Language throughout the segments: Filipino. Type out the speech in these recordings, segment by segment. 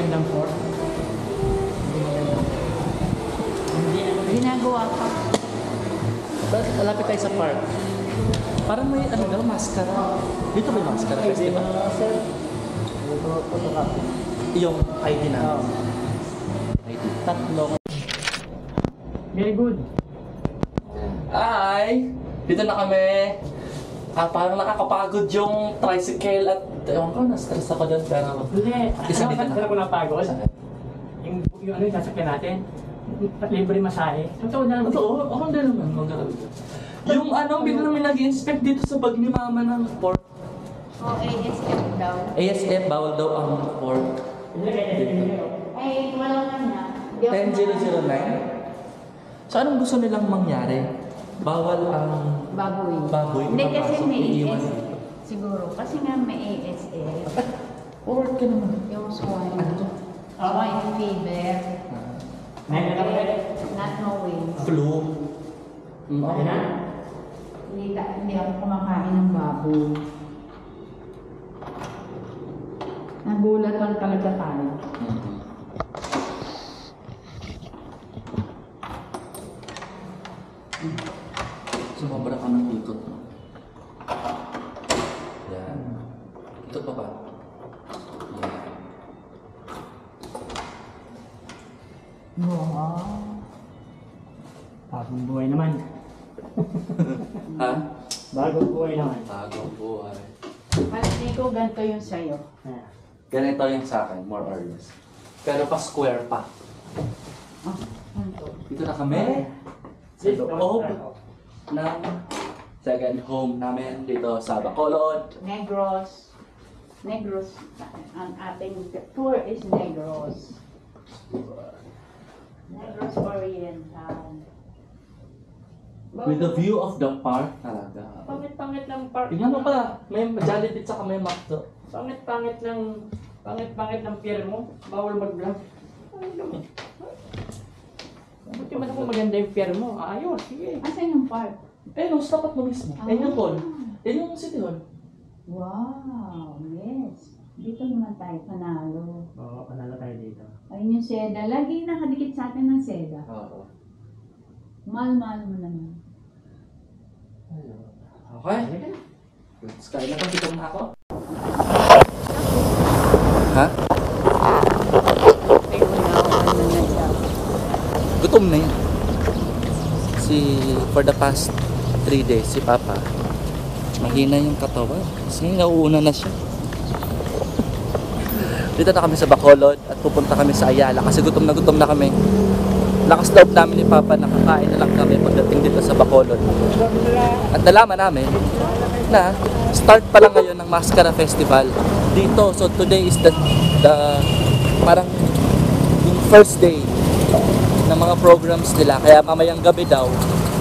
magandang port. Hindi magandang. Hindi Ginagawa pa. Malapit tayo sa park. Parang may ano daw, maskara. Dito may maskara festival. Sir, ito photocopy. Yung ID na. ID. Tatlo. Very good. Hi! Dito na kami. Parang nakakapagod yung tricycle at ewan ko, na-stress ako doon pero Hindi. Isa dito na. Alam ko napagod. Yung ano yung sasakyan natin. Libre masahe. Totoo na lang. totoo, ako din naman. Yung ano, bigla namin nag-inspect dito sa bag ni mama ng pork. O ASF daw. ASF, bawal daw ang pork. Ay, wala ka na. 10,009. So anong gusto nilang mangyari? Bawal ang Baboy. baboy Hindi kasi ipapasok, may iiwan. ASF. Siguro. Kasi nga may ASF. Pork ka naman. Yung swine. Ano to? Swine fever. Not knowing. Flu. Okay na? Hindi ako kumakain ng baboy. Nagulat lang talaga tayo. Sumobra ka ng ikot mo. Yan. Ikot pa ba? Yan. Wow. Bagong buhay naman. Ha? Bagong buhay naman. Bagong buhay. Palagay ko ganito yung sa'yo. Ganito yung sa akin, more or less. Pero pa square pa. Oh, ganito. Dito na kami. Sa loob ng second home namin dito sa Bacolod. Negros. Negros. Ang ating tour is Negros. Negros Oriental. With the view of the park talaga. Pangit-pangit ng park. Tingnan mo pa, may Jollibee tsaka may McDo. Pangit-pangit ng pier mo. Bawal mag-vlog. Ano naman? Buti man ako maganda yung pier mo. Ayos, sige. Asan yung park? Eh, no, tapat mo mismo. Eh, yung hall. Eh, yung city hall. Wow, yes. Dito naman tayo panalo. Oo, panalo tayo dito. Ayun yung seda. Lagi nakadikit sa atin ng seda. Oo. Mahal-mahal mo naman. Okay. Let's kain na. Gutom na ako. Ha? Ay, wala ako na siya. Gutom na yan. For the past 3 days, si Papa, mahina yung katawan. Kasi nauuna na siya. Dito na kami sa Bacolod at pupunta kami sa Ayala kasi gutom na kami. Lakas loob namin ni Papa, nakakain na lang kami pagdating dito sa Bacolod. At nalaman namin na start pa lang ngayon ng Mascara Festival dito. So today is the parang yung first day ng mga programs nila. Kaya mamayang gabi daw,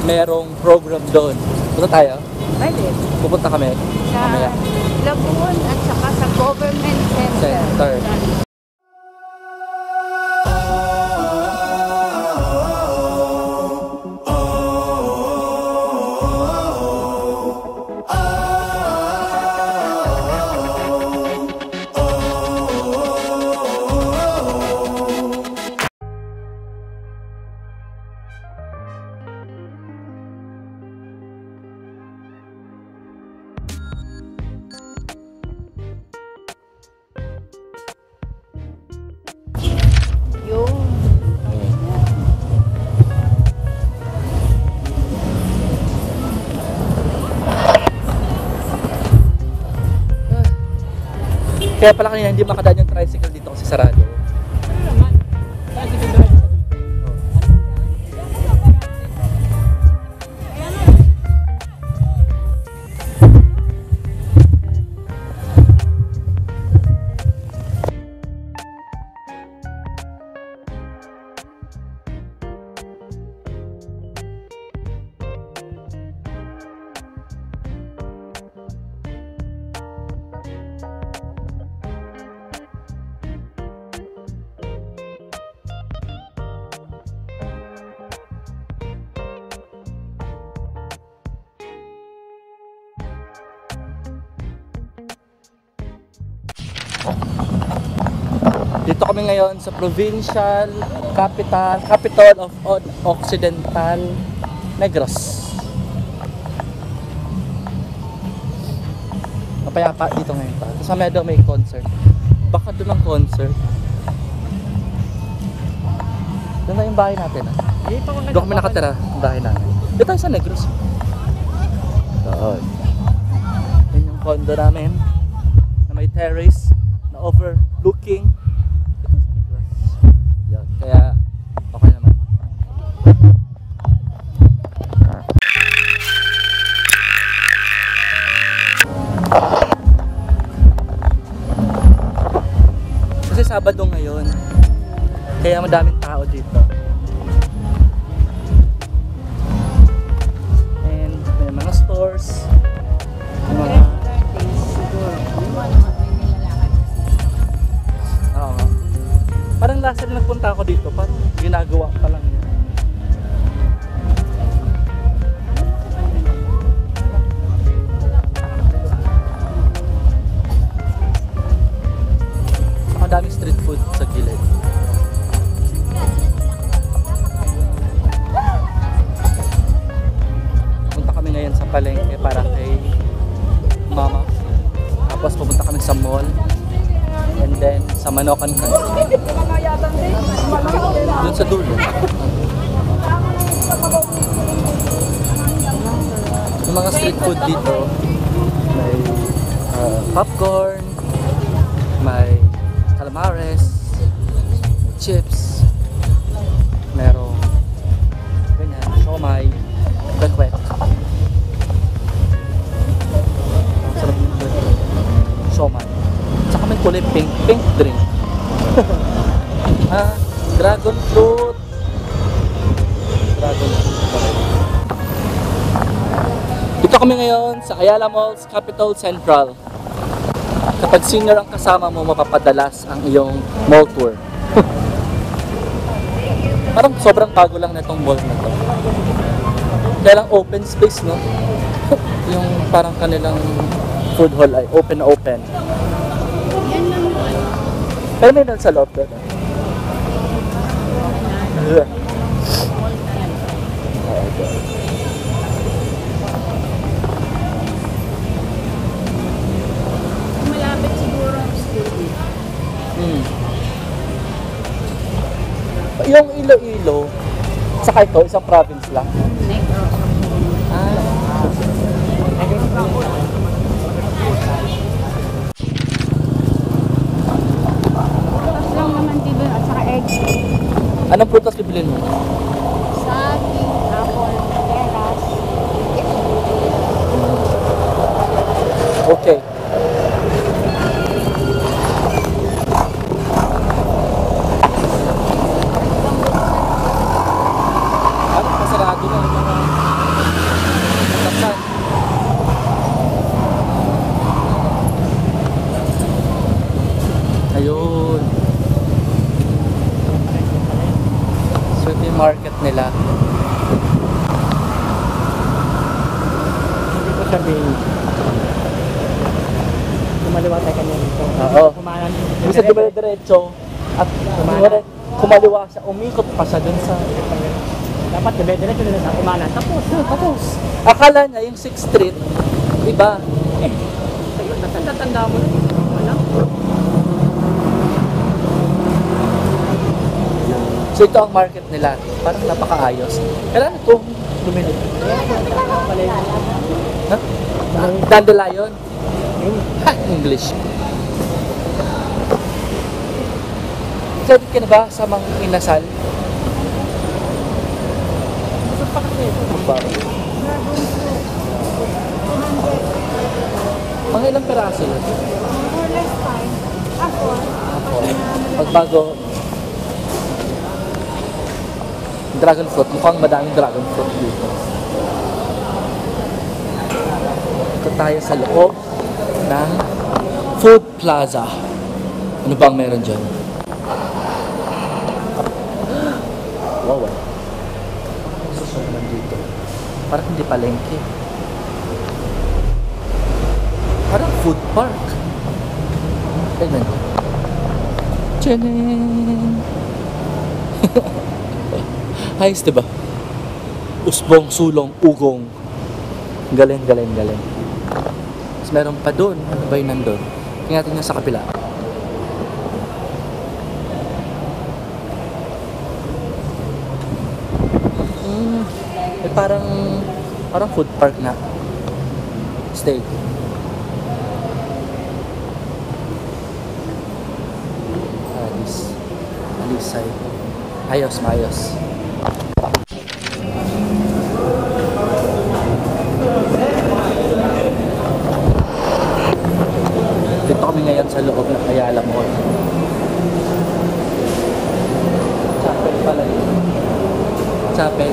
merong program doon. Punta tayo? Pwede. Pupunta kami Sa mamaya. Labuan at saka sa government center. Center. Yung Kaya pala kanina hindi makadaan yung tricycle dito kasi sarado. Dito kami ngayon sa provincial capital of Occidental Negros. Mapayapa dito ngayon pa. Tapos mamaya daw may concert. Baka doon ang concert. Doon na yung bahay natin ah. Doon kami nakatira, yung bahay namin. Dito tayo sa Negros. Doon. Yan yung condo namin na may terrace na overlooking. Ito sa Negros. Yan. Kaya okay naman. Kasi Sabado ngayon. Kaya madaming tao dito. And may mga stores. Mga... Oo. Parang last time nagpunta ako dito, parang ginagawa pa lang yun. Madaming street food sa gilid. Punta kami ngayon sa palengke para kay mama. Tapos pupunta kami sa mall. And then sa Manokan Country. Doon sa dulo. Yung mga street food dito, may popcorn, may calamares, chips, merong ganyan, siomai, kwek-kwek. Ang sarap ng kwek-kwek. Siomai. Tsaka may kulay pink drink. Dragon fruit. Dragon fruit pa rin. Dito kami ngayon sa Ayala Malls, Capital Central. Kapag senior ang kasama mo, mapapadalas ang iyong mall tour. Parang sobrang bago lang na itong mall na to. Kaya lang open space, no? Yung parang kanilang food hall ay open na open. Pero may doon sa loob doon. Malapit siguro ang school dito. Yung Iloilo, saka ito, isang province lang. Negros. Tapos lang naman dito at saka eggs. Anong prutas bibilin mo? Saging, apple, peras. Okay. Ano, pasarado na yung mga patasan. Ayun. So ito yung market nila. Hindi ko sabihin. Kumaliwa tayo kanya dito. Oo. Kumanan. Bisa dumire-diretso at kumaliwa siya, umikot pa siya dun sa... Dapat dire-diretso na sa kumanan. Tapos. Akala niya yung 6th Street, iba. Tanda mo na. Wala. So ito ang market nila. Parang napakaayos. Kailan ito? Lumilip. Ha? Dandelion? Ha? English. Excited ka na ba sa mga inasal? Mga ilang peraso yun? More or less fine. Ako. Pagbago, dragon fruit. Mukhang madaming dragon fruit dito. Ito tayo sa loob ng Food Plaza. Ano bang meron dyan? Wow. Susunan dito. Parang hindi palengke. Parang food park. Tignan nyo. Tchaning! Ayos, diba? Usbong, sulong, ugong. Galing, galing, galing. Tapos meron pa doon. Ano ba yun nandun? Tingnan natin yung sa kapila. Parang food park na. Stay. Alisay. Ayos, maayos. Dito kami ngayon sa loob ng Ayala Mall. Chapel pala yun. Chapel.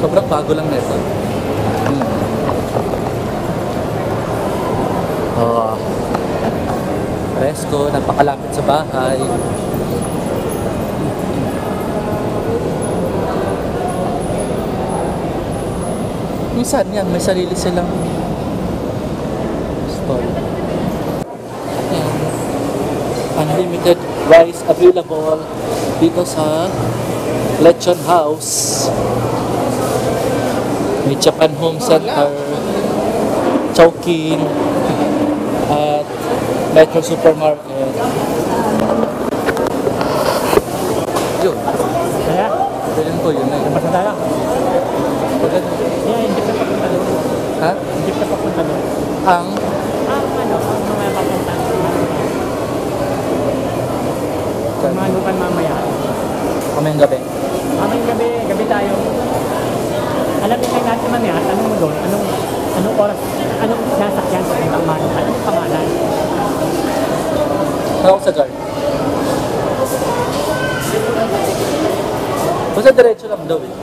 Sobrang bago lang nito. Presko, napakalapit sa bahay. Minsan yan, may sarili silang stall. Ayan. Unlimited rice available dito sa Lechon House. May Japan Home Center, Chowking, at Metro Supermarket. Yun. Kaya, Bilhin ko yun na yun. basta tayo. Yeah, hindi ka papunta doon. Ha? Hindi ka papunta doon. Ang Ang mamaya papunta. Kumalukan mamaya. kamayang gabi. Mamayang gabi tayo. Alam niyo kayo natin mamaya, tanong mo doon, anong oras, anong sasakyan sa ibang manukan, anong pangalan? Tawag sa guard. Basta diretso lang daw eh.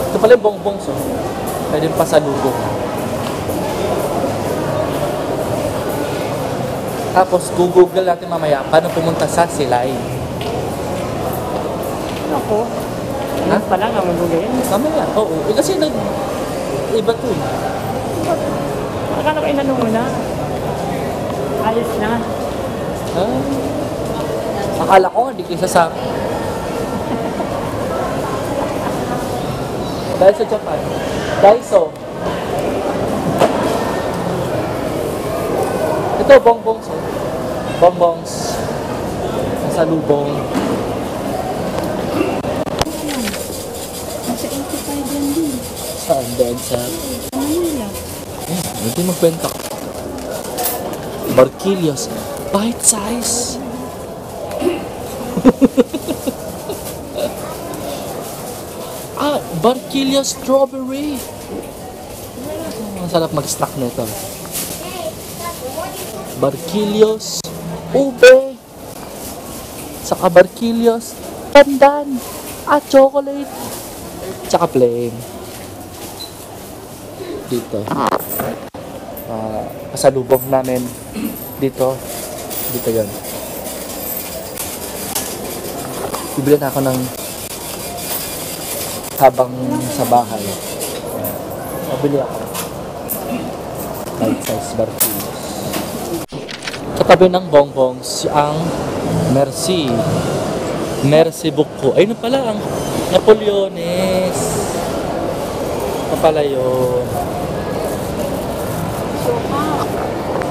Ito pala yung bongbong so. Pwede pasalubong. Tapos google natin mamaya paano pumunta sa Silay. Ako, Ha? pa lang ang magugayin. Mamaya, oo. Eh, kasi iba to eh. Akala ko inanong mo na. Ayos na. Ah. Akala ko hindi kayo sasama. Dahil sa Japan. Daiso. Ito, bongbongs. Oh. Bongbongs. Pasalubong. Nasa 85 yan din. Saan doon sa... Manila. Hindi magbenta. Barquillos. Bite size. Barquillos strawberry. Ang sarap mag-snack nito. Barquillos ube. Saka Barquillos pandan at chocolate. Tsaka plain. Dito. Pasalubong namin dito. Dito yun. Bibili na ako ng habang sa bahay. Mabili ako. Bite size Barquillos. Katabi ng bongbongs ang Merci. Merci Buko. Ayun na pala ang Napoleones. Ito pala yun.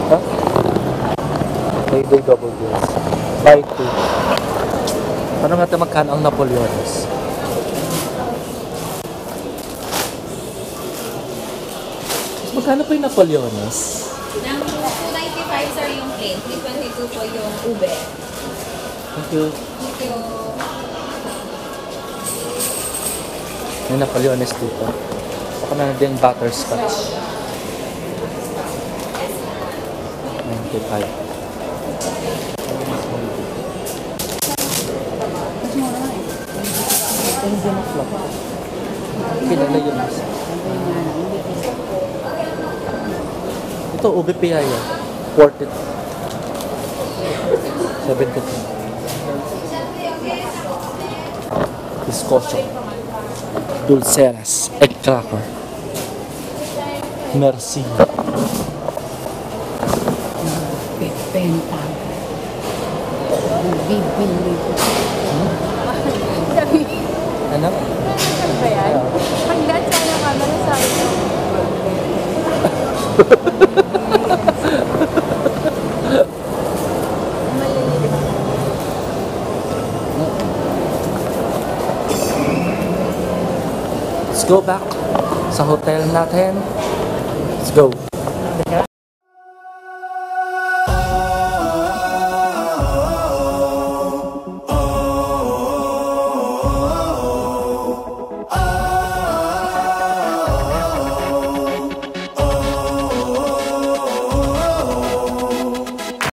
Ha? Payday double deals. Buy two. Paano natin magkano ang Napoleones? Magkano po yung Napoleones? Nang 295 sir yung plain, 322 po yung ube. Thank you. Thank you. May Napoleones dito. Saka na din butterscotch. 95. Indian flock. Kilala yun. Ito, ube piyaya. Worth it. 72. Bizcocho. Dulceras. Egg cracker. Merci. Benta. Bibili ko. Sabi, Ano? ano ba yan? Pag-dance sana kami, nasabi ko. Maliliit. Let's go back sa hotel natin. Let's go.